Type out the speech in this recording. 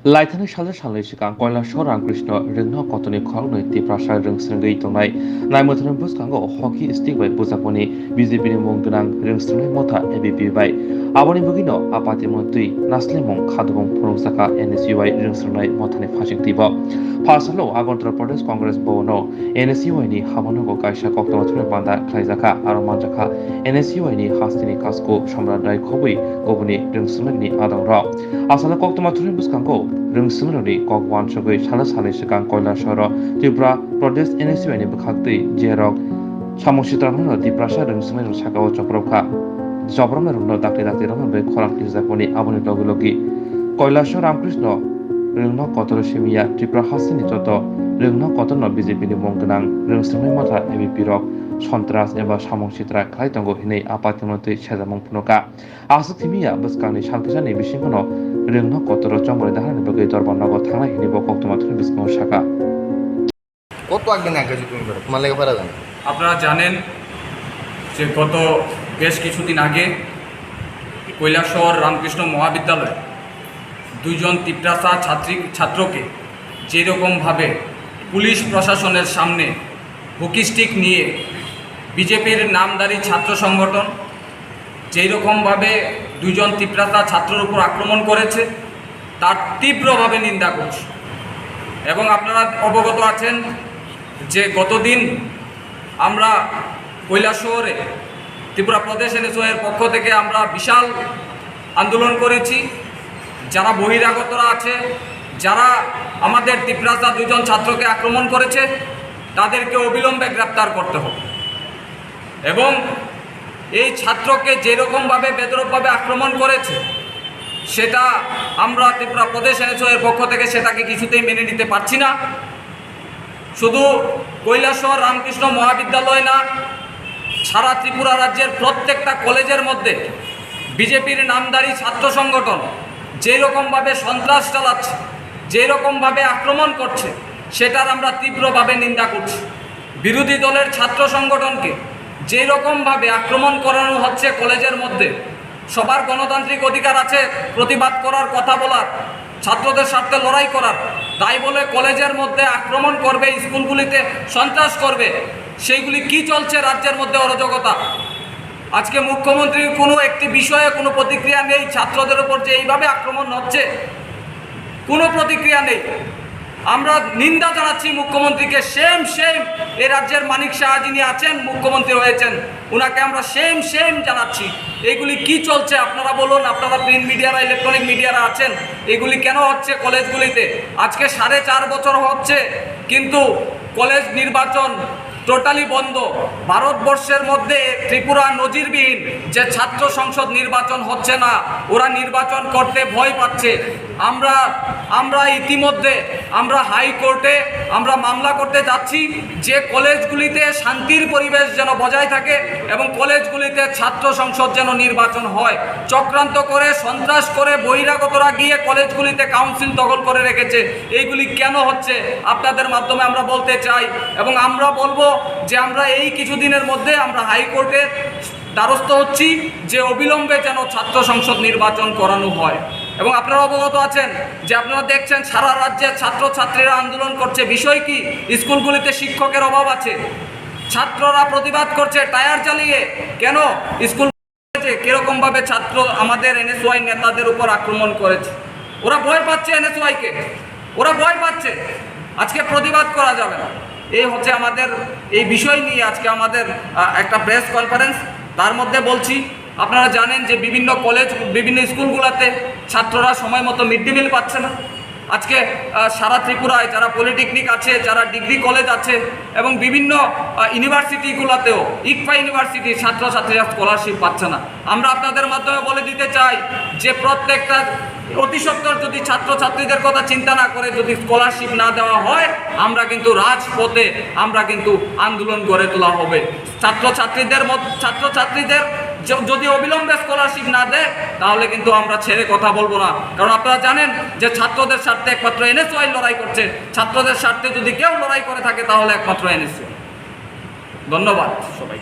लाइथानि साल साननै सिगां कैलाशहर रामकृष्ण रोंनो कतनि खरंनै तिप्रासा रोंस्रोङै तंनाय नायमोथोन बुसखांगौ हकी स्टिक बाय बुजाकमनि बीजेपी नि मुं गोनां रोंस्रोङै मथा एबिपि बाय आबनि बुगिनो आपाति मन्त्रि नास्लेमंग खादुगं फुनुखा NSUI रोंस्रोङै मथानि फासिंतिबो फारसालो आगन्त्र प्रदेश कांग्रेस भवनो NSUI नि हाबनगो कायसा कक्तमाथुनि बान्दा खायजाखा आरो मानजाखा NSUI नि हास्तिनि कासको सम्राटदाय खबै गबनि रोंस्रोङैनि आदंर आसाला कक्तमाथुनि बुसखांगौ रोंस्रोङै ककवान सगै साल साननै सिगां कैलाशहर त्रिपुरा प्रदेश NSUI नि बुखाक्तै जेरक सामसित्रानो तिप्रासा रोंस्रोङै साकाओ चक्रखा जबरमने रुनो दाक्ति दाक्ति रमने खरांखि जाकनि आबनि लगि कैलाशहर रामकृष्ण रोंनो कतर सिमिया त्रिपुरा हास्तिनि जत रोंनो कतन बीजेपी नि मुं गोनां रोंस्रोङै मथा एबिपि रक सन्त्रास एबा सामसित्रा खालायतंगो हिनै आपाति मन्त्रि सेलेangmung Phunukha आसुक थिमिया बुसखांनि सालखिसानि बिसिंखनो रोंनो कतर चंबरे दाहानि बगै दरबारनगो थांनाय हिनै बकक्तमाथुनि बिसिङाव साका কত একদিন আগে যদি তুমি বেরো তোমার লেগে পারা জানো আপনারা জানেন যে গত বেশ কিছুদিন আগে কৈলাসহর রামকৃষ্ণ মহাবিদ্যালয়ে দুইজন তিপ্রাসা ছাত্রকে যেরকমভাবে পুলিশ প্রশাসনের সামনে হকি স্টিক নিয়ে বিজেপির নামধারী ছাত্র সংগঠন যেই রকমভাবে দুইজন তিপ্রাসা ছাত্রের উপর আক্রমণ করেছে তার তীব্রভাবে নিন্দা করছে এবং আপনারা অবগত আছেন যে গতদিন আমরা কৈলাসহরে ত্রিপুরা প্রদেশ NSUI এর পক্ষ থেকে আমরা বিশাল আন্দোলন করেছি যারা বহিরাগতরা আছে যারা আমাদের তিপ্রাসা দুজন ছাত্রকে আক্রমণ করেছে তাদেরকে অবিলম্বে গ্রেপ্তার করতে হবে এবং এই ছাত্রকে যেরকমভাবে বেদরূপভাবে আক্রমণ করেছে সেটা আমরা ত্রিপুরা প্রদেশ NSUI এর পক্ষ থেকে সেটাকে কিছুতেই মেনে নিতে পারছি না শুধু কৈলাসহর রামকৃষ্ণ মহাবিদ্যালয় না সারা ত্রিপুরা রাজ্যের প্রত্যেকটা কলেজের মধ্যে বিজেপির নামধারী ছাত্র সংগঠন যেই রকমভাবে সন্ত্রাস চালাচ্ছে যেই রকমভাবে আক্রমণ করছে সেটার আমরা তীব্রভাবে নিন্দা করছি বিরোধী দলের ছাত্র সংগঠনকে যেই রকমভাবে আক্রমণ করানো হচ্ছে কলেজের মধ্যে সবার গণতান্ত্রিক অধিকার আছে প্রতিবাদ করার কথা বলার ছাত্রদের স্বার্থে লড়াই করার তাই বলে কলেজের মধ্যে আক্রমণ করবে স্কুলগুলিতে সন্ত্রাস করবে সেইগুলি কি চলছে রাজ্যের মধ্যে অরাজকতা আজকে মুখ্যমন্ত্রীর কোনো একটি বিষয়ে কোনো প্রতিক্রিয়া নেই ছাত্রদের উপর যে এইভাবে আক্রমণ হচ্ছে কোনো প্রতিক্রিয়া নেই আমরা নিন্দা জানাচ্ছি মুখ্যমন্ত্রীকে সেম এই রাজ্যের মানিক শাহ যিনি আছেন মুখ্যমন্ত্রী হয়েছেন ওনাকে আমরা সেম জানাচ্ছি এগুলি কি চলছে আপনারা বলুন আপনারা প্রিন্ট মিডিয়ারা ইলেকট্রনিক মিডিয়ারা আছেন এগুলি কেন হচ্ছে কলেজগুলিতে আজকে 4.5 বছর হচ্ছে কিন্তু কলেজ নির্বাচন টোটালি বন্ধ ভারতবর্ষের মধ্যে ত্রিপুরা নজিরবিহীন যে ছাত্র সংসদ নির্বাচন হচ্ছে না ওরা নির্বাচন করতে ভয় পাচ্ছে আমরা ইতিমধ্যে আমরা হাইকোর্টে আমরা মামলা করতে যাচ্ছি যে কলেজগুলিতে শান্তির পরিবেশ যেন বজায় থাকে এবং কলেজগুলিতে ছাত্র সংসদ যেন নির্বাচন হয় চক্রান্ত করে সন্ত্রাস করে বহিরাগতরা গিয়ে কলেজগুলিতে কাউন্সিল দখল করে রেখেছে এইগুলি কেন হচ্ছে আপনাদের মাধ্যমে আমরা বলতে চাই এবং আমরা বলবো যে আমরা এই কিছুদিনের মধ্যে আমরা হাইকোর্টের দ্বারস্থ হচ্ছি যে অবিলম্বে যেন ছাত্র সংসদ নির্বাচন করানো হয় এবং আপনারা অবগত আছেন যে আপনারা দেখছেন সারা রাজ্যে ছাত্রছাত্রীরা আন্দোলন করছে বিষয় কি স্কুলগুলিতে শিক্ষকের অভাব আছে ছাত্ররা প্রতিবাদ করছে টায়ার জ্বালিয়ে কেন স্কুল কিরকমভাবে ছাত্র আমাদের NSUI নেতাদের উপর আক্রমণ করেছে ওরা ভয় পাচ্ছে NSUI কে ওরা ভয় পাচ্ছে আজকে প্রতিবাদ করা যাবে না এই হচ্ছে আমাদের এই বিষয় নিয়ে আজকে আমাদের একটা প্রেস কনফারেন্স তার মধ্যে বলছি আপনারা জানেন যে বিভিন্ন কলেজ বিভিন্ন স্কুলগুলোতে ছাত্ররা সময় মতো মিড ডে মিল পাচ্ছে না আজকে সারা ত্রিপুরায় যারা পলিটেকনিক আছে যারা ডিগ্রি কলেজ আছে এবং বিভিন্ন ইউনিভার্সিটিগুলোতেও ইকফা ইউনিভার্সিটি ছাত্রছাত্রীরা স্কলারশিপ পাচ্ছে না আমরা আপনাদের মাধ্যমে বলে দিতে চাই যে প্রত্যেকটা অতি সত্বর যদি ছাত্রছাত্রীদের কথা চিন্তা না করে যদি স্কলারশিপ না দেওয়া হয় আমরা কিন্তু রাজপথে আমরা কিন্তু আন্দোলন গড়ে তোলা হবে ছাত্রছাত্রীদের যদি অবিলম্বে স্কলারশিপ না দেয় তাহলে কিন্তু আমরা ছেড়ে কথা বলবো না কারণ আপনারা জানেন যে ছাত্রদের স্বার্থে একমাত্র NSUI লড়াই করছে ছাত্রদের স্বার্থে যদি কেউ লড়াই করে থাকে তাহলে একমাত্র NSUI ধন্যবাদ সবাই।